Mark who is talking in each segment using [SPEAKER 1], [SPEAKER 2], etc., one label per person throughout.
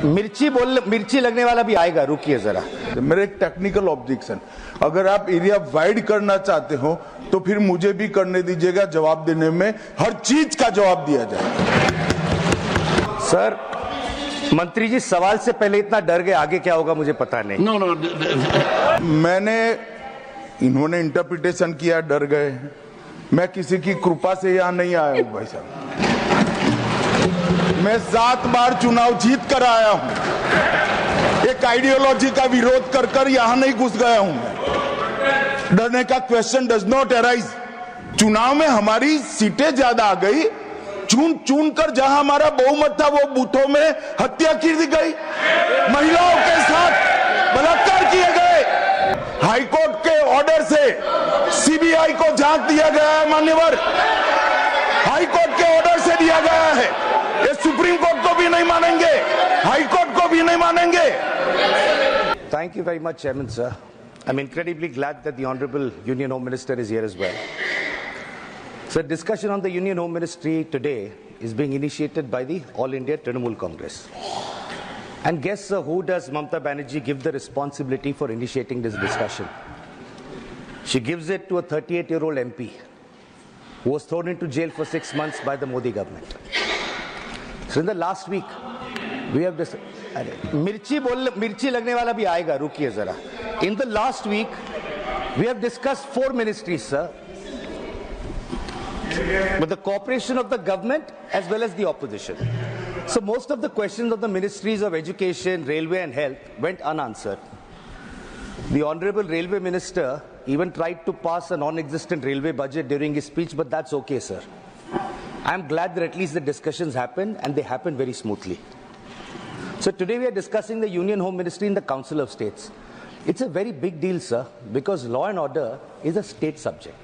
[SPEAKER 1] मिर्ची लगने वाला भी आएगा, रुकिए जरा।
[SPEAKER 2] मेरा एक टेक्निकल ऑब्जेक्शन, अगर आप एरिया वाइड करना चाहते हो तो फिर मुझे भी करने दीजिएगा, जवाब देने में हर चीज का जवाब दिया जाए।
[SPEAKER 1] सर, मंत्री जी सवाल से पहले इतना डर गए, आगे क्या होगा मुझे पता नहीं।
[SPEAKER 2] इन्होंने इंटरप्रिटेशन किया, डर गए। मैं किसी की कृपा से यहां नहीं आया हूं भाई साहब। मैं 7 बार चुनाव जीत कर आया हूं। एक आइडियोलॉजी का विरोध कर कर यहां नहीं घुस गया हूं मैं। डरने का क्वेश्चन डज नॉट अराइज। चुनाव में हमारी सीटें ज्यादा आ गई, चुन कर जहां हमारा बहुमत था वो बूथों में हत्या की दी गई, महिलाओं के साथ बलात्कार किए गए, हाईकोर्ट के ऑर्डर से सीबीआई को जांच दिया गया है, मान्यवर हाईकोर्ट के ऑर्डर से दिया गया है। ये सुप्रीम कोर्ट को भी नहीं मानेंगे, हाईकोर्ट को भी नहीं मानेंगे।
[SPEAKER 1] Thank you very much, Chairman, sir. I'm incredibly glad that the Honorable Union Home Minister is here as well. So, discussion on the Union Home Ministry today is being initiated by the All India Trinamool Congress. And guess, sir, who does Mamata Banerjee give the responsibility for initiating this discussion? She gives it to a 38-year-old MP who was thrown into jail for 6 months by the Modi government. So, in the last week, we have this. मिर्ची लगने वाला भी आएगा, रुकिए जरा। In the last week, we have discussed 4 ministries, sir, with the cooperation of the government as well as the opposition. So most of the questions of the ministries of education, railway and health went unanswered. The Honorable Railway Minister even tried to pass a non-existent railway budget during his speech, but that's okay, sir. I'm glad that at least the discussions happened and they happened very smoothly. So today we are discussing the Union Home Ministry in the Council of States. It's a very big deal, sir, because law and order is a state subject.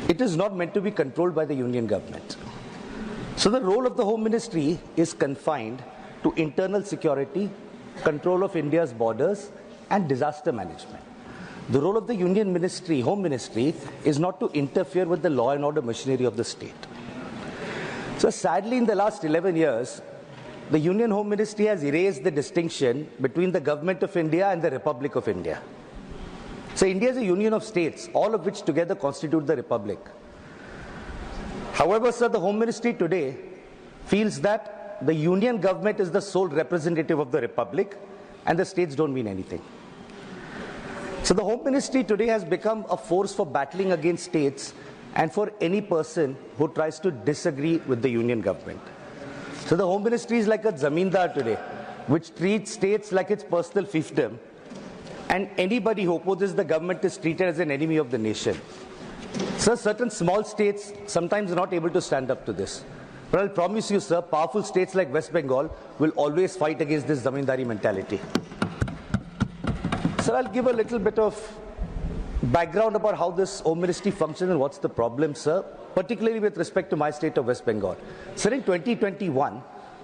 [SPEAKER 1] It is not meant to be controlled by the union government. So the role of the Home Ministry is confined to internal security, control of India's borders, and disaster management. The role of the Union Ministry, Home Ministry, is not to interfere with the law and order machinery of the state. So sadly, in the last 11 years, the Union Home Ministry has erased the distinction between the Government of India and the Republic of India. So India is a union of states, all of which together constitute the Republic. However, sir, the Home Ministry today feels that the union government is the sole representative of the Republic and the states don't mean anything. So the Home Ministry today has become a force for battling against states and for any person who tries to disagree with the union government. So the Home Ministry is like a zamindar today, which treats states like its personal fiefdom, and anybody who opposes the government is treated as an enemy of the nation. Sir, certain small states sometimes are not able to stand up to this. But I'll promise you, sir, powerful states like West Bengal will always fight against this zamindari mentality. Sir, I'll give a little bit of background about how this Home Ministry functions and what's the problem, sir, particularly with respect to my state of West Bengal. Sir, in 2021,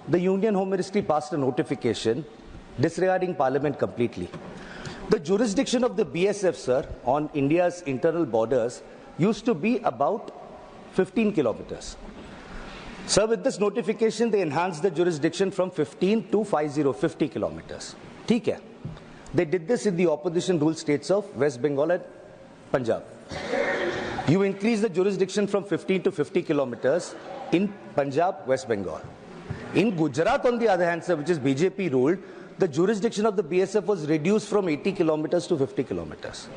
[SPEAKER 1] the Union Home Ministry passed a notification disregarding Parliament completely. The jurisdiction of the BSF, sir, on India's internal borders used to be about 15 kilometers. Sir, with this notification, they enhanced the jurisdiction from 15 to 50 kilometers. ठीक है? They did this in the opposition ruled states of West Bengal and Punjab. You increase the jurisdiction from 15 to 50 kilometers in Punjab, West Bengal. In Gujarat, on the other hand, sir, which is BJP ruled, the jurisdiction of the BSF was reduced from 80 kilometers to 50 kilometers.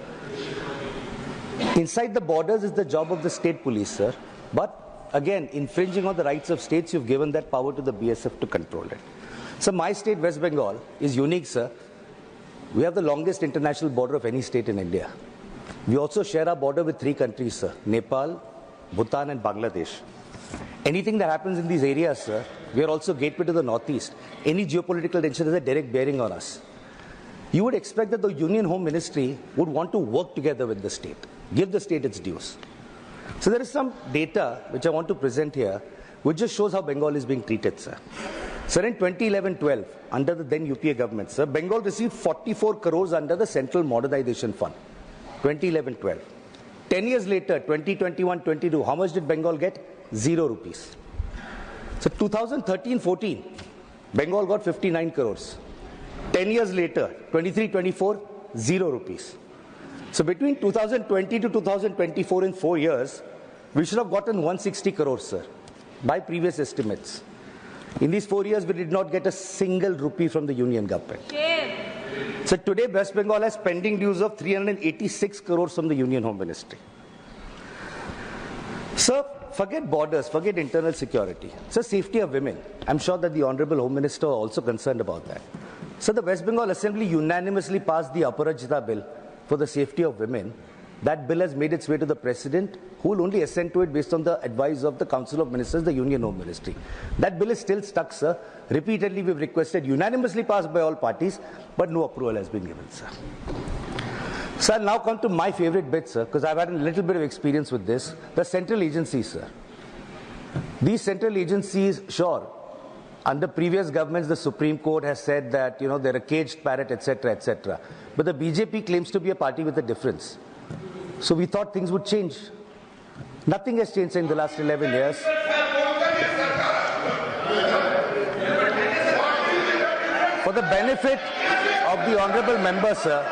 [SPEAKER 1] Inside the borders is the job of the state police, sir. But again, infringing on the rights of states, you've given that power to the BSF to control it. So my state, West Bengal, is unique, sir. We have the longest international border of any state in India. We also share our border with 3 countries, sir: Nepal, Bhutan, and Bangladesh. Anything that happens in these areas, sir, we are also gateway to the northeast. Any geopolitical tension has a direct bearing on us. You would expect that the Union Home Ministry would want to work together with the state, give the state its dues. So there is some data which I want to present here, which just shows how Bengal is being treated, sir. Sir, in 2011-12, under the then UPA government, sir, Bengal received 44 crores under the Central Modernization Fund. 2011-12. 10 years later, 2021-22, how much did Bengal get? 0 rupees. So 2013-14, Bengal got 59 crores. 10 years later, 23-24, 0 rupees. So between 2020 to 2024, in 4 years, we should have gotten 160 crores, sir, by previous estimates. In these 4 years, we did not get a single rupee from the union government. So today, West Bengal has pending dues of 386 crores from the Union Home Ministry. Sir, forget borders, forget internal security. Sir, safety of women. I'm sure that the Honorable Home Minister are also concerned about that. So the West Bengal Assembly unanimously passed the Aparajita bill for the safety of women. That bill has made its way to the President, who will only assent to it based on the advice of the Council of Ministers, the Union Home Ministry. That bill is still stuck, sir. Repeatedly, we've requested, unanimously passed by all parties, but no approval has been given, sir. So I'll now come to my favorite bit, sir, because I've had a little bit of experience with this. The central agencies, sir. These central agencies, sure, under previous governments, the Supreme Court has said that, they're a caged parrot, etc., etc. But the BJP claims to be a party with a difference. So we thought things would change. Nothing has changed in the last 11 years. For the benefit of the honorable member, sir,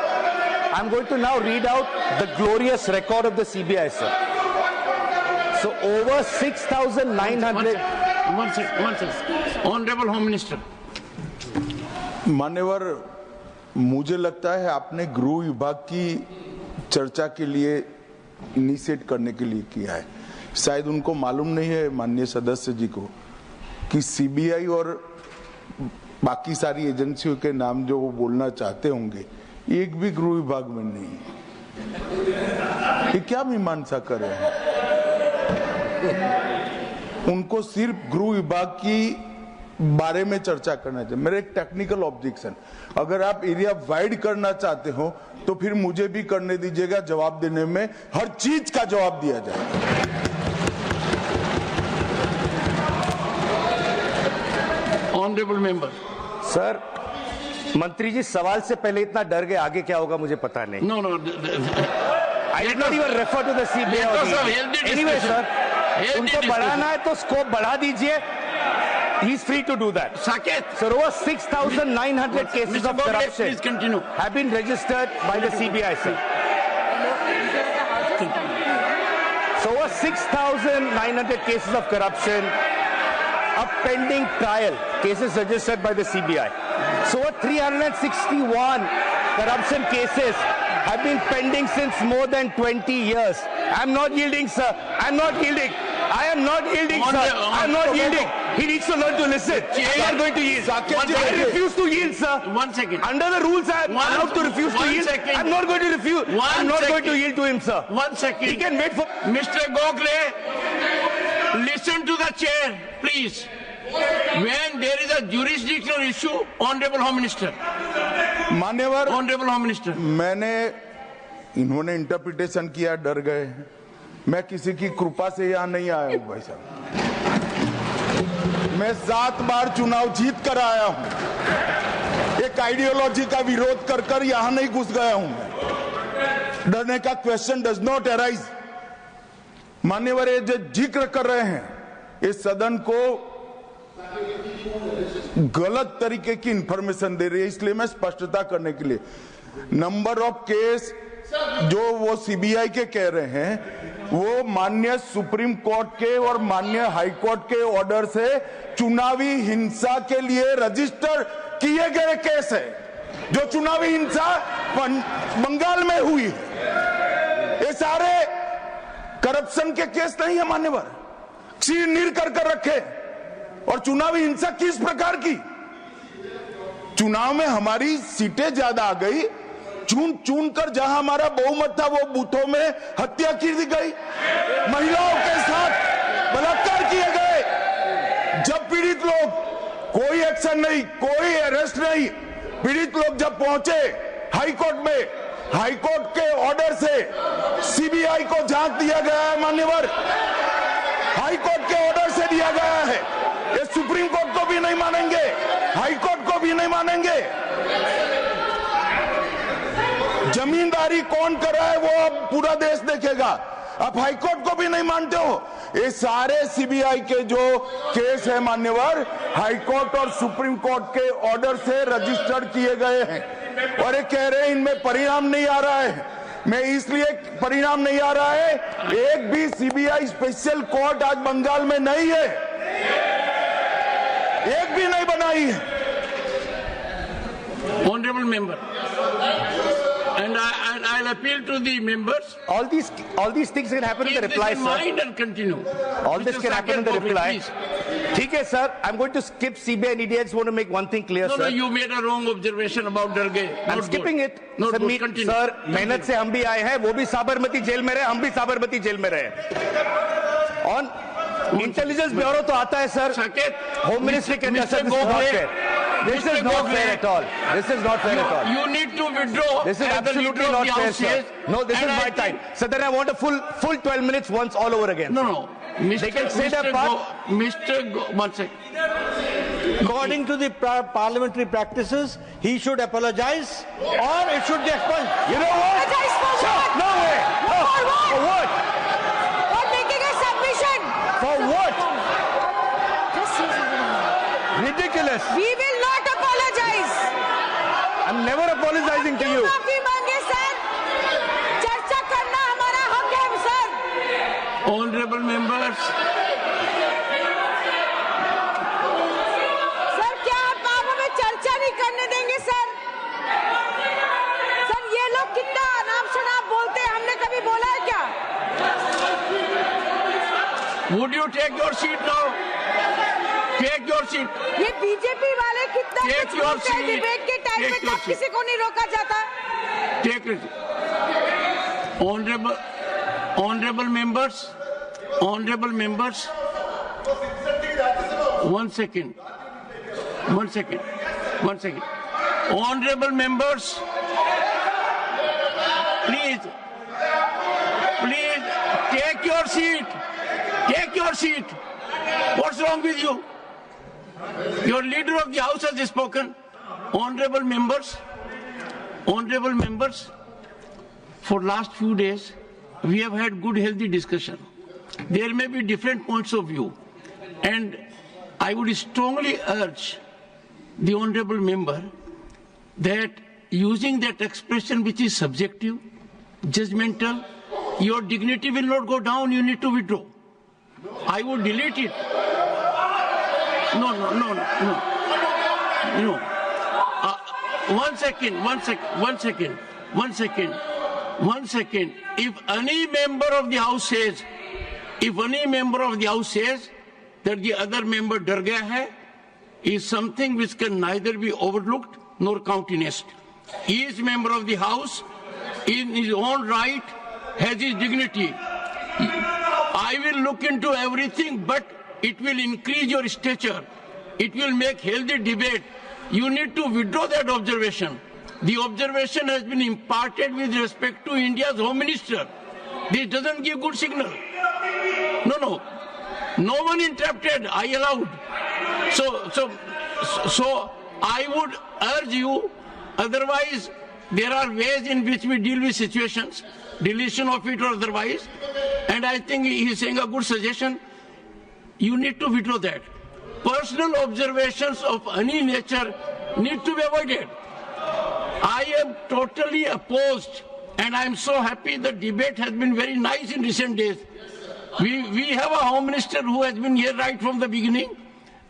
[SPEAKER 1] I'm going to now read out the glorious record of the CBI, sir. So over 6,900...
[SPEAKER 3] One second. Honorable Home Minister.
[SPEAKER 2] मान्यवर, मुझे लगता है आपने गृह विभाग की चर्चा के लिए इनिशिएट करने के लिए किया है। शायद उनको मालूम नहीं है माननीय सदस्य जी को कि सीबीआई और बाकी सारी एजेंसियों के नाम जो वो बोलना चाहते होंगे, एक भी गृह विभाग में नहीं है। ये क्या मीमांसा कर रहे हैं? उनको सिर्फ गृह विभाग की बारे में चर्चा करना चाहिए। मेरा एक टेक्निकल ऑब्जेक्शन, अगर आप एरिया वाइड करना चाहते हो तो फिर मुझे भी करने दीजिएगा, जवाब देने में हर चीज का जवाब दिया जाए।
[SPEAKER 3] Honourable member.
[SPEAKER 1] सर, मंत्री जी सवाल से पहले इतना डर गए, आगे क्या होगा मुझे पता नहीं।
[SPEAKER 3] No
[SPEAKER 1] I did not even refer to the CBI. Anyway, sir, उनको बढ़ाना है तो स्कोप बढ़ा दीजिए. He's free to do that.
[SPEAKER 3] Saket.
[SPEAKER 1] Sir, over 6,900 cases of corruption
[SPEAKER 3] please continue.
[SPEAKER 1] have been registered by the CBI, sir. So over 6,900 cases of corruption, a pending trial, cases registered by the CBI. So over 361 corruption cases have been pending since more than 20 years. I'm not yielding, sir. I'm not yielding. I am not yielding, sir. I am not yielding. He needs to learn to listen. I'm not going to yield. I refuse to yield, sir.
[SPEAKER 3] 1 second.
[SPEAKER 1] Under the rules, I am allowed to refuse to yield. I'm not going to refuse. I'm not going to yield to him, sir.
[SPEAKER 3] 1 second.
[SPEAKER 1] He can wait for...
[SPEAKER 3] Mr. Gokhale, listen to the chair, please. When there is a jurisdictional issue, Honorable Home Minister.
[SPEAKER 2] मान्यवर,
[SPEAKER 3] Honorable Home Minister.
[SPEAKER 2] इन्होंने interpretation किया, डर गए। मैं किसी की कृपा से यहाँ नहीं आया हूँ भाई साहब। मैं 7 बार चुनाव जीत कर आया हूँ। एक आइडियोलॉजी का विरोध कर यहाँ नहीं घुस गया हूँ मैं। डरने का क्वेश्चन डज नॉट अराइज। मान्यवर, ये जो जिक्र कर रहे हैं, इस सदन को गलत तरीके की इंफॉर्मेशन दे रही है, इसलिए मैं स्पष्टता करने के लिए, नंबर ऑफ केस जो वो सीबीआई के कह रहे हैं, वो माननीय सुप्रीम कोर्ट के और माननीय हाई कोर्ट के ऑर्डर से चुनावी हिंसा के लिए रजिस्टर किए गए केस है। जो चुनावी हिंसा बंगाल में हुई, ये सारे करप्शन के केस नहीं है मान्यवर। चीर कर रखे। और चुनावी हिंसा किस प्रकार की? चुनाव में हमारी सीटें ज्यादा आ गई, चुन कर जहां हमारा बहुमत था वो बूथों में हत्या की दी गई, महिलाओं के साथ बलात्कार किए गए। जब पीड़ित लोग, कोई एक्शन नहीं, कोई अरेस्ट नहीं, पीड़ित लोग जब पहुंचे हाई कोर्ट में, हाई कोर्ट के ऑर्डर से सीबीआई को जांच दिया गया है मान्यवर, हाई कोर्ट के ऑर्डर से दिया गया है। ये सुप्रीम कोर्ट को भी नहीं मानेंगे, हाई कोर्ट को भी नहीं मानेंगे। जमींदारी कौन कर रहा है वो अब पूरा देश देखेगा। आप हाई कोर्ट को भी नहीं मानते हो, ये सारे सीबीआई के जो केस है मान्यवर, हाईकोर्ट और सुप्रीम कोर्ट के ऑर्डर से रजिस्टर्ड किए गए हैं और ये कह रहे हैं इनमें परिणाम नहीं आ रहा है। मैं इसलिए परिणाम नहीं आ रहा है, एक भी सीबीआई स्पेशल कोर्ट आज बंगाल में नहीं है, एक भी नहीं बनाई है।
[SPEAKER 3] Honorable member, and I'll appeal to the members.
[SPEAKER 1] All these things can happen in the reply,
[SPEAKER 3] Keep this in
[SPEAKER 1] sir.
[SPEAKER 3] mind and continue.
[SPEAKER 1] All this
[SPEAKER 3] Mr.
[SPEAKER 1] can happen in the
[SPEAKER 3] Saket,
[SPEAKER 1] reply.
[SPEAKER 3] please.
[SPEAKER 1] ठीक है sir, I'm going to skip CBI and ED. I just want to make one thing clear,
[SPEAKER 3] No,
[SPEAKER 1] sir.
[SPEAKER 3] you made a wrong observation about Darge.
[SPEAKER 1] I'm skipping it.
[SPEAKER 3] Not
[SPEAKER 1] Sir,
[SPEAKER 3] good. Continue.
[SPEAKER 1] sir, मेहनत से हम भी आए हैं, वो भी Sabarmati jail में रहे, हम भी साबरमती जेल में रहे। On इंटेलिजेंस ब्यूरो तो आता है सर,
[SPEAKER 3] Saket,
[SPEAKER 1] होम मिनिस्ट्री के अंदर, sir, this is not fair. This is not fair at all. This is not fair at all.
[SPEAKER 3] You need to withdraw.
[SPEAKER 1] This is
[SPEAKER 3] as the
[SPEAKER 1] absolutely
[SPEAKER 3] leader of
[SPEAKER 1] not
[SPEAKER 3] the
[SPEAKER 1] fair,
[SPEAKER 3] House
[SPEAKER 1] sir.
[SPEAKER 3] says.
[SPEAKER 1] No, this is
[SPEAKER 3] And I
[SPEAKER 1] my
[SPEAKER 3] think-
[SPEAKER 1] time. So then I want a full 12 minutes once all over again.
[SPEAKER 3] No.
[SPEAKER 1] They can say their part.
[SPEAKER 3] One second.
[SPEAKER 4] According to the parliamentary practices, he should apologize or it should be expunged.
[SPEAKER 1] You know what?
[SPEAKER 5] Apologize for
[SPEAKER 1] Sir,
[SPEAKER 5] what?
[SPEAKER 1] no way. No.
[SPEAKER 5] For what?
[SPEAKER 1] For what?
[SPEAKER 5] For making a submission.
[SPEAKER 1] For what?
[SPEAKER 5] Just say something.
[SPEAKER 1] Ridiculous.
[SPEAKER 5] We will not apologize.
[SPEAKER 1] I'm never apologizing to you.
[SPEAKER 5] माफी मांगे sir, चर्चा करना हमारा हक है sir.
[SPEAKER 3] Honorable members,
[SPEAKER 5] sir क्या आप हमें चर्चा नहीं करने देंगे सर? सर ये लोग कितना अनाप शनाप बोलते हैं, हमने कभी बोला है क्या?
[SPEAKER 3] would you take your seat now? Take your seat.
[SPEAKER 5] ये बीजेपी वाले कितना
[SPEAKER 3] Take
[SPEAKER 5] कुछ
[SPEAKER 3] your
[SPEAKER 5] बोलते हैं
[SPEAKER 3] seat.
[SPEAKER 5] डिबेट के टाइम
[SPEAKER 3] Take
[SPEAKER 5] पे,
[SPEAKER 3] your
[SPEAKER 5] तब
[SPEAKER 3] seat.
[SPEAKER 5] किसी को नहीं रोका जाता।
[SPEAKER 3] Take it. Honorable members, one second. Honorable members, please, take your seat. Take your seat. What's wrong with you? Your leader of the House has spoken. Honorable members, for last few days, we have had good, healthy discussion. There may be different points of view, and I would strongly urge the honorable member that using that expression which is subjective, judgmental, your dignity will not go down, you need to withdraw. I would delete it. No. One second. If any member of the House says that the other member डर गया है, is something which can neither be overlooked nor countenanced. He is member of the House, in his own right, has his dignity. I will look into everything, but it will increase your stature. It will make healthy debate. You need to withdraw that observation. The observation has been imparted with respect to India's Home Minister. This doesn't give good signal. No. No one interrupted. I allowed. So I would urge you. Otherwise, there are ways in which we deal with situations, deletion of it or otherwise. And I think he is saying a good suggestion. You need to withdraw that. Personal observations of any nature need to be avoided. I am totally opposed, and I am so happy the debate has been very nice in recent days. We have a Home Minister who has been here right from the beginning,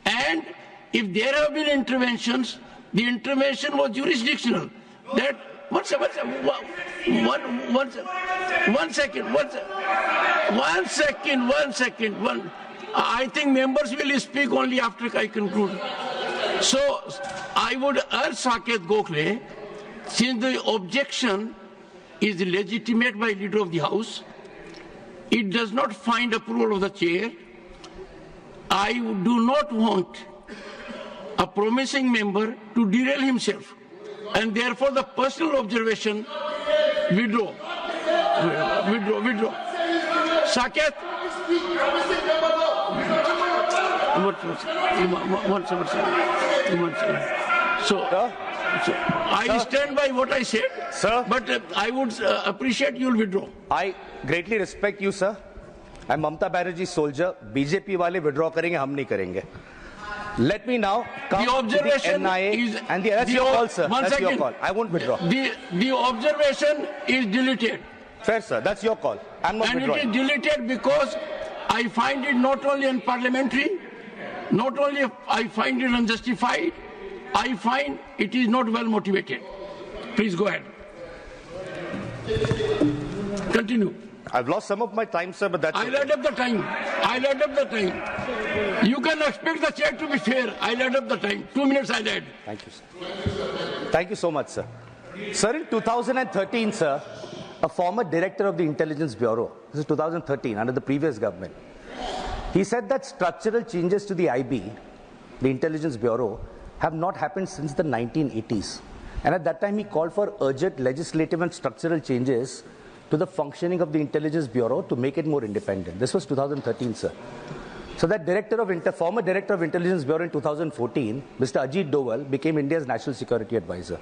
[SPEAKER 3] and if there have been interventions, the intervention was jurisdictional. That one second. I think members will speak only after I conclude. So I would urge Saket Gokhale, since the objection is legitimate by leader of the House, it does not find approval of the chair. I do not want a promising member to derail himself, and therefore the personal observation withdraw. Saket. So I stand by what I said,
[SPEAKER 1] Sir?
[SPEAKER 3] but I would appreciate you will withdraw.
[SPEAKER 1] I greatly respect you, sir. I'm Mamta Banerjee's soldier. BJP wale withdraw karenge, hum nahi karenge. Let me now come
[SPEAKER 3] The observation
[SPEAKER 1] to the NIA
[SPEAKER 3] is
[SPEAKER 1] and that's your call, sir.
[SPEAKER 3] One
[SPEAKER 1] That's
[SPEAKER 3] second.
[SPEAKER 1] your call. I won't withdraw.
[SPEAKER 3] The observation is deleted.
[SPEAKER 1] Fair, sir. That's your call. I'm not
[SPEAKER 3] And it
[SPEAKER 1] withdrawing.
[SPEAKER 3] is deleted because I find it not only unparliamentary, not only I find it unjustified, I find it is not well motivated. Please go ahead. Continue.
[SPEAKER 1] I've lost some of my time, sir, but that's
[SPEAKER 3] I'll
[SPEAKER 1] okay.
[SPEAKER 3] add up the time. I'll add up the time. You can expect the chair to be fair. I'll add up the time. 2 minutes I'll add.
[SPEAKER 1] Thank you, sir. Thank you so much, sir. Sir, in 2013, sir, a former director of the Intelligence Bureau, this is 2013, under the previous government, he said that structural changes to the IB, the Intelligence Bureau, have not happened since the 1980s. And at that time, he called for urgent legislative and structural changes to the functioning of the Intelligence Bureau to make it more independent. This was 2013, sir. So that former director of Intelligence Bureau in 2014, Mr. Ajit Doval, became India's National Security Advisor.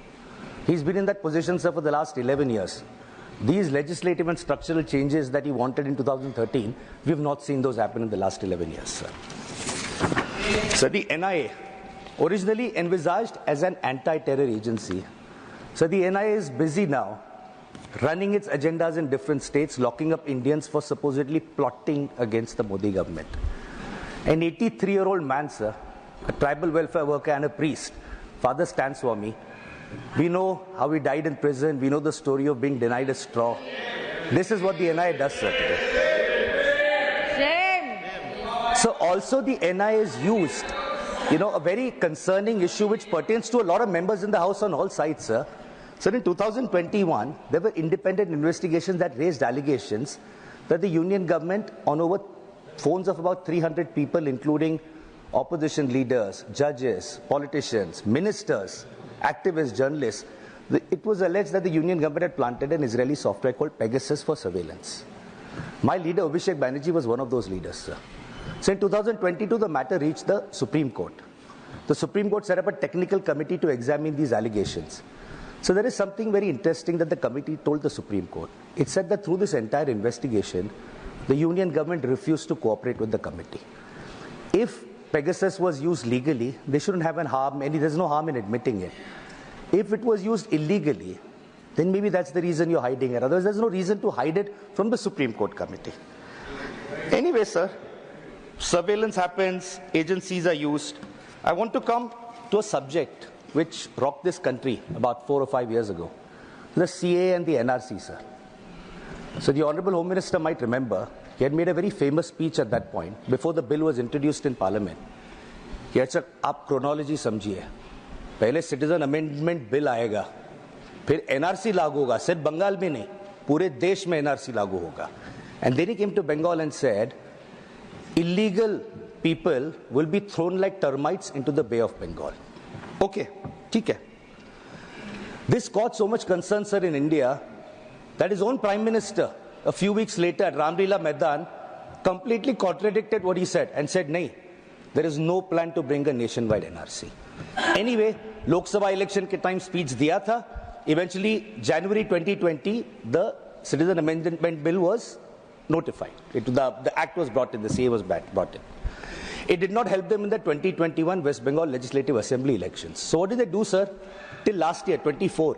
[SPEAKER 1] He's been in that position, sir, for the last 11 years. These legislative and structural changes that he wanted in 2013, we have not seen those happen in the last 11 years, sir. So the NIA, originally envisaged as an anti-terror agency, so the NIA is busy now running its agendas in different states, locking up Indians for supposedly plotting against the Modi government. An 83-year-old man, sir, a tribal welfare worker and a priest, Father Stan Swami, we know how he died in prison. We know the story of being denied a straw. This is what the NIA does, sir, today.
[SPEAKER 5] Shame.
[SPEAKER 1] So also the NIA is used, a very concerning issue which pertains to a lot of members in the House on all sides, sir. So in 2021, there were independent investigations that raised allegations that the union government, on over phones of about 300 people, including opposition leaders, judges, politicians, ministers, activists, journalists, it was alleged that the union government had planted an Israeli software called Pegasus for surveillance. My leader, Abhishek Banerjee, was one of those leaders, sir. So in 2022, the matter reached the Supreme Court. The Supreme Court set up a technical committee to examine these allegations. So there is something very interesting that the committee told the Supreme Court. It said that through this entire investigation, the union government refused to cooperate with the committee. If Pegasus was used legally, they shouldn't have there's no harm in admitting it. If it was used illegally, then maybe that's the reason you're hiding it. Otherwise, there's no reason to hide it from the Supreme Court committee. Anyway, sir, surveillance happens, agencies are used. I want to come to a subject which rocked this country about 4 or 5 years ago, the CAA and the NRC, sir. So the Honorable Home Minister might remember, he had made a very famous speech at that point, before the bill was introduced in Parliament. He had said, "Aap chronology samjhiye. Pehle Citizen Amendment Bill aayega, फिर NRC लागू होगा, सिर्फ बंगाल में नहीं, पूरे देश में NRC लागू होगा." And then he came to Bengal and said, illegal people will be thrown like termites into the Bay of Bengal. Okay, ठीक है. This caused so much concern, sir, in India, that his own Prime Minister, a few weeks later at Ramlila Maidan, completely contradicted what he said and said, "Nahi, there is no plan to bring a nationwide NRC." Anyway, Lok Sabha election ke time speech diya tha. Eventually, January 2020, the Citizen Amendment Bill was notified. The act was brought in, the CA was brought in. It did not help them in the 2021 West Bengal Legislative Assembly elections. So what did they do, sir? Till last year, 24.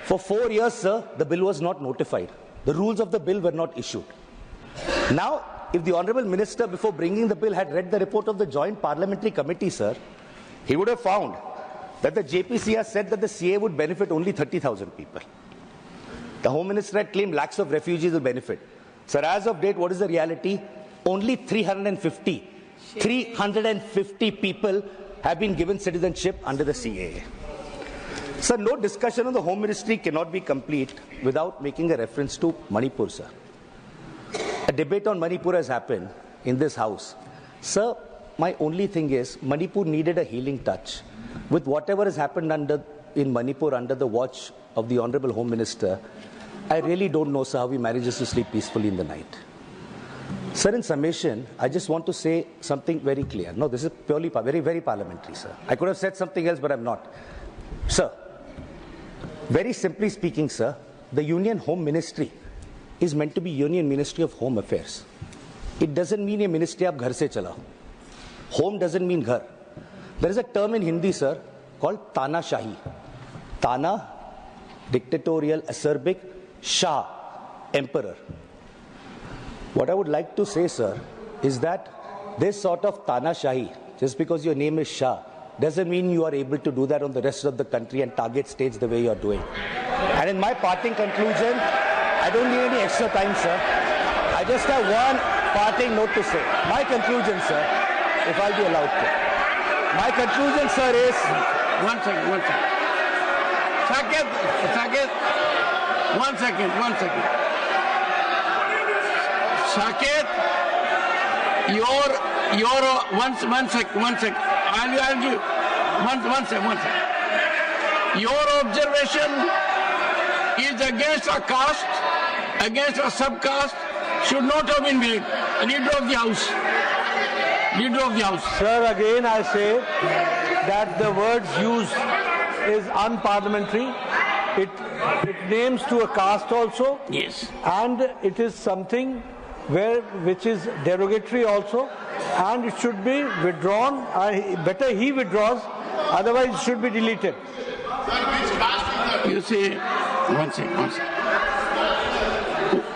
[SPEAKER 1] For 4 years, sir, the bill was not notified. The rules of the bill were not issued. Now, if the Honourable Minister, before bringing the bill, had read the report of the Joint Parliamentary Committee, sir, he would have found that the JPC has said that the CA would benefit only 30,000 people. The Home Minister had claimed lakhs of refugees will benefit. Sir, as of date, what is the reality? Only 350 people have been given citizenship under the CAA. Sir, no discussion on the Home Ministry cannot be complete without making a reference to Manipur, sir. A debate on Manipur has happened in this House. Sir, my only thing is, Manipur needed a healing touch. With whatever has happened in Manipur under the watch of the Honourable Home Minister, I really don't know, sir, how he manages to sleep peacefully in the night. Sir, in summation, I just want to say something very clear. No, this is purely very, very parliamentary, sir. I could have said something else, but I'm not. Sir, very simply speaking, sir, the Union Home Ministry is meant to be Union Ministry of Home Affairs. it doesn't mean a ministry आप घर से चलाओ. Home doesn't mean घर. There is a term in Hindi, sir, called Tanashahi. Tana, dictatorial, acerbic, Shah, emperor. What I would like to say, sir, is that this sort of Tanashahi, just because your name is Shah, doesn't mean you are able to do that on the rest of the country and target states the way you are doing. And in my parting conclusion, I don't need any extra time, sir. I just have one parting note to say. My conclusion, sir, if I'll be allowed to. My conclusion, sir, is...
[SPEAKER 3] One second. Saket, one second. Saket, one second. I'll give one second. Your observation is against a caste, against a subcaste, should not have been made. Leader of the House.
[SPEAKER 4] Sir, again I say that the words used is unparliamentary. It names to a caste also.
[SPEAKER 3] Yes.
[SPEAKER 4] And it is something which is derogatory also, and it should be withdrawn. Better he withdraws, otherwise it should be deleted.
[SPEAKER 3] You see,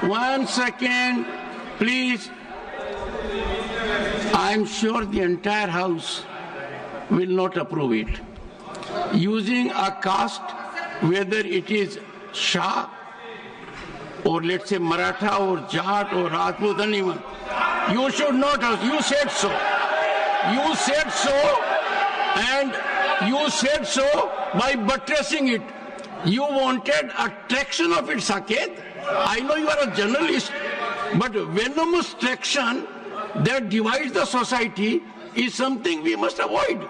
[SPEAKER 3] one second, please. I'm sure the entire House will not approve it. Using a caste, whether it is Shah or let's say Maratha or Jat or Rajput, anyone, you should not have. You said so. And you said so by buttressing it. You wanted a traction of it, Saket. I know you are a journalist, but venomous traction that divides the society is something we must avoid.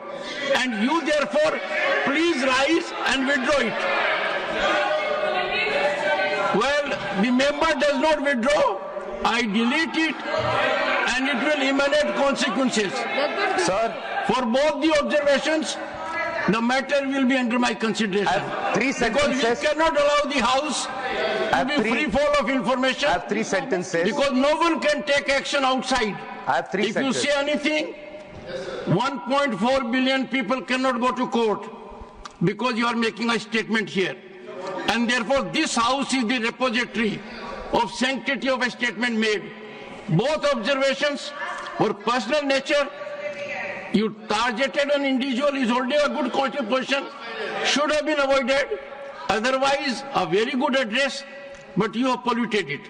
[SPEAKER 3] And you therefore, please rise and withdraw it. Well, the member does not withdraw, I delete it, and it will emanate consequences.
[SPEAKER 1] Sir,
[SPEAKER 3] For both the observations, the matter will be under my consideration.
[SPEAKER 1] I have 3 sentences.
[SPEAKER 3] Because we cannot allow the House to be free fall of information.
[SPEAKER 1] I have 3 sentences.
[SPEAKER 3] Because no one can take action outside.
[SPEAKER 1] I have 3
[SPEAKER 3] If
[SPEAKER 1] sentences.
[SPEAKER 3] you say anything, 1.4 billion people cannot go to court because you are making a statement here. And therefore this House is the repository of sanctity of a statement made. Both observations were personal nature. You targeted an individual who is holding a good constitution, should have been avoided. Otherwise, a very good address, but you have polluted it.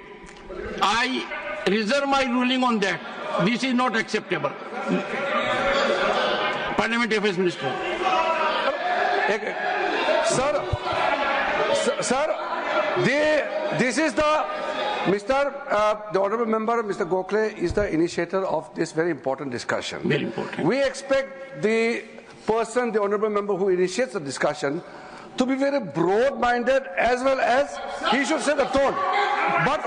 [SPEAKER 3] I reserve my ruling on that. This is not acceptable. Parliament Affairs Minister.
[SPEAKER 6] Sir, this is the honourable member, Mr. Gokhale, is the initiator of this very important discussion.
[SPEAKER 3] Very important.
[SPEAKER 6] We expect the person, the honourable member who initiates the discussion, to be very broad-minded as well as he should set the tone. But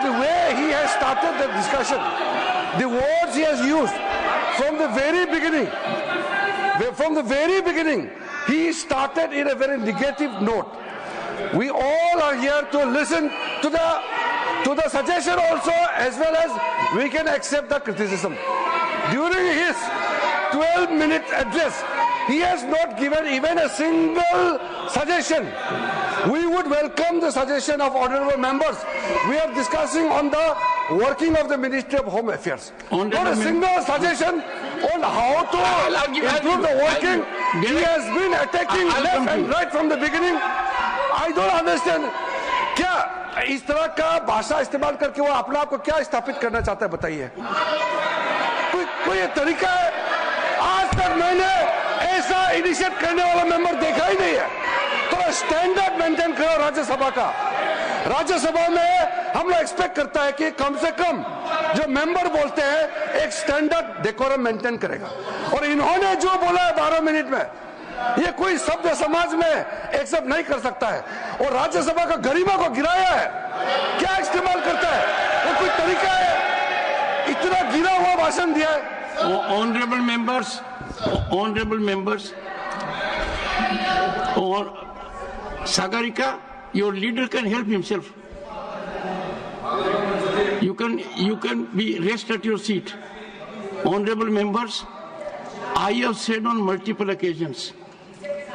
[SPEAKER 6] the way he has started the discussion, the words he has used from the very beginning, he started in a very negative note. We all are here to listen to the suggestion also, as well as we can accept the criticism. During his 12-minute address, he has not given even a single suggestion. We would welcome the suggestion of honourable members. We are discussing on the working of the Ministry of Home Affairs. Not a single suggestion on how to improve the working. He has been attacking left and right from the beginning. I don't understand. क्या इस तरह का भाषा इस्तेमाल करके वो अपने आप को क्या स्थापित करना चाहता है, बताइए। कोई तरीका है? आज तक मैंने ऐसा इनिशिएट करने वाला मेंबर देखा ही नहीं है। थोड़ा स्टैंडर्ड मेंटेन करो राज्यसभा का। राज्यसभा में हम लोग एक्सपेक्ट करता है कि कम से कम जो मेंबर बोलते हैं एक स्टैंडर्ड डेकोरम मेंटेन करेगा। और इन्होंने जो बोला है 12 मिनट में, ये कोई शब्द समाज में एक्सेप्ट नहीं कर सकता है और राज्यसभा का गरिमा को गिराया है। क्या इस्तेमाल करता है? वो कोई तरीका है? इतना गिरा हुआ भाषण दिया है।
[SPEAKER 3] Honorable members, or Sagarika, your leader can help himself. You can be rest at your seat. Honorable members, I have said on multiple occasions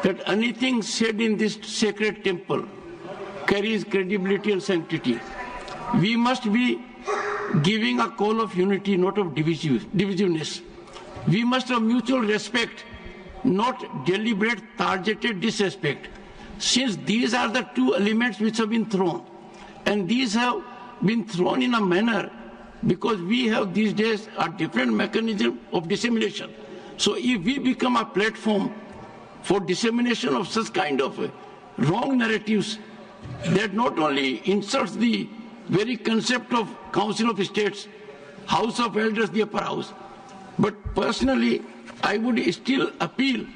[SPEAKER 3] that anything said in this sacred temple carries credibility and sanctity. We must be giving a call of unity, not of divisiveness. We must have mutual respect, not deliberate, targeted disrespect. Since these are the two elements which have been thrown, and these have been thrown in a manner because we have these days a different mechanism of dissemination. So if we become a platform for dissemination of such kind of wrong narratives, that not only insults the very concept of Council of States, House of Elders, the upper house, but personally, I would still appeal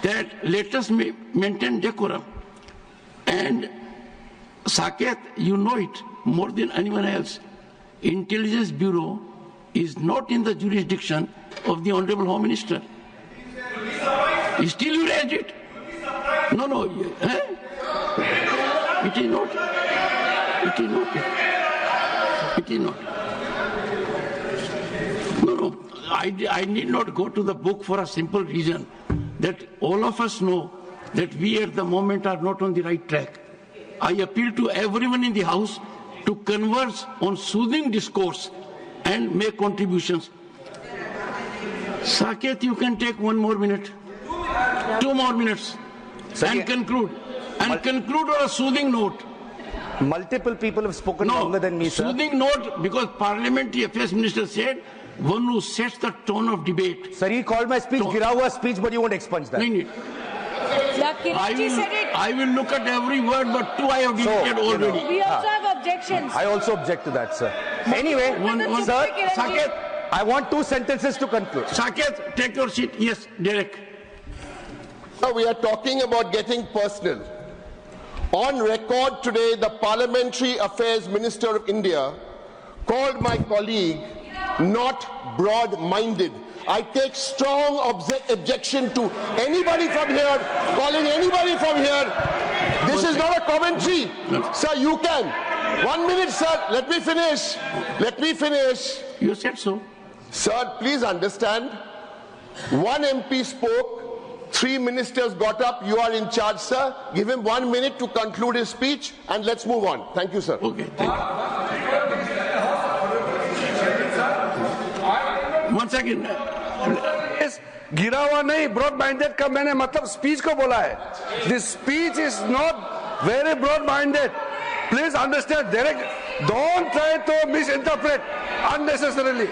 [SPEAKER 3] that let us maintain decorum. And Saket, you know it more than anyone else. Intelligence Bureau is not in the jurisdiction of the Honorable Home Minister. Still you raised it? No. It is not. It is not. It is not. No. I need not go to the book for a simple reason that all of us know that we at the moment are not on the right track. I appeal to everyone in the House to converse on soothing discourse and make contributions. Saket, you can take 1 more minute, 2 more minutes, and conclude. And conclude on a soothing note.
[SPEAKER 1] Multiple people have spoken longer than me, sir.
[SPEAKER 3] Soothing note, because Parliamentary Affairs Minister said, one who sets the tone of debate.
[SPEAKER 1] Sir, he called my speech Gira hua speech, but you won't expunge that.
[SPEAKER 3] No. I will look at every word, but 2 I have deleted already.
[SPEAKER 5] We also have objections.
[SPEAKER 1] I also object to that, sir. Anyway, sir,
[SPEAKER 3] Saket,
[SPEAKER 1] I want 2 sentences to conclude.
[SPEAKER 3] Saket, take your seat. Yes, Derek.
[SPEAKER 7] Now we are talking about getting personal. On record today, the Parliamentary Affairs Minister of India called my colleague not broad-minded. I take strong objection to anybody from here calling anybody from here. This is not a commentary. Sir, you can. 1 minute, sir. Let me finish. Let me finish.
[SPEAKER 3] You said so.
[SPEAKER 7] Sir, please understand. 1 MP spoke, 3 ministers got up. You are in charge, sir. Give him 1 minute to conclude his speech and let's move on. Thank you, sir.
[SPEAKER 3] Okay, thank you. Once again,
[SPEAKER 6] गिरा हुआ नहीं, broad minded का मैंने मतलब speech को बोला है. This speech is not very broad minded. Please understand. Direct don't try to misinterpret unnecessarily.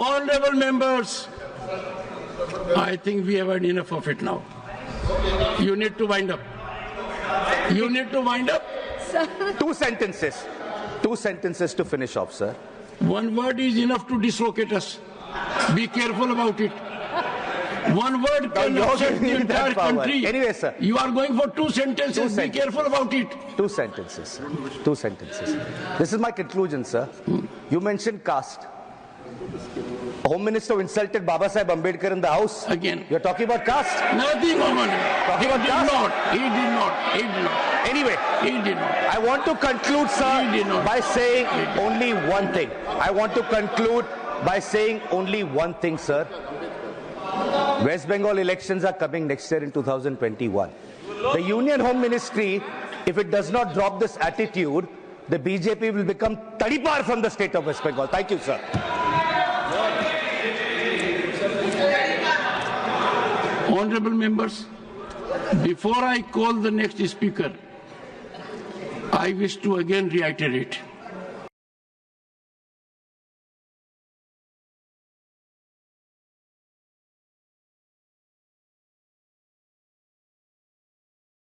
[SPEAKER 3] Honorable members, I think we have had enough of it now. You need to wind up. You need to wind up.
[SPEAKER 1] 2 sentences. 2 sentences to finish off, sir.
[SPEAKER 3] 1 word is enough to dislocate us. Be careful about it. 1 word can upset the entire country.
[SPEAKER 1] Anyway, sir.
[SPEAKER 3] You are going for 2 sentences. Be careful about it.
[SPEAKER 1] 2 sentences, sir. 2 sentences. This is my conclusion, sir. You mentioned caste. Home Minister insulted Baba Saheb Ambedkar in the House.
[SPEAKER 3] Again.
[SPEAKER 1] You're talking about caste?
[SPEAKER 3] Nothing, Mohammed.
[SPEAKER 1] Talking about caste?
[SPEAKER 3] He did not. He did not.
[SPEAKER 1] Anyway,
[SPEAKER 3] He did not.
[SPEAKER 1] I want to conclude,
[SPEAKER 3] He
[SPEAKER 1] sir,
[SPEAKER 3] did not.
[SPEAKER 1] by saying only one thing. I want to conclude by saying only one thing, sir. West Bengal elections are coming next year in 2021. The Union Home Ministry, if it does not drop this attitude, the BJP will become Tadipar from the state of West Bengal. Thank you, sir.
[SPEAKER 3] Honorable members, before I call the next speaker, I wish to again reiterate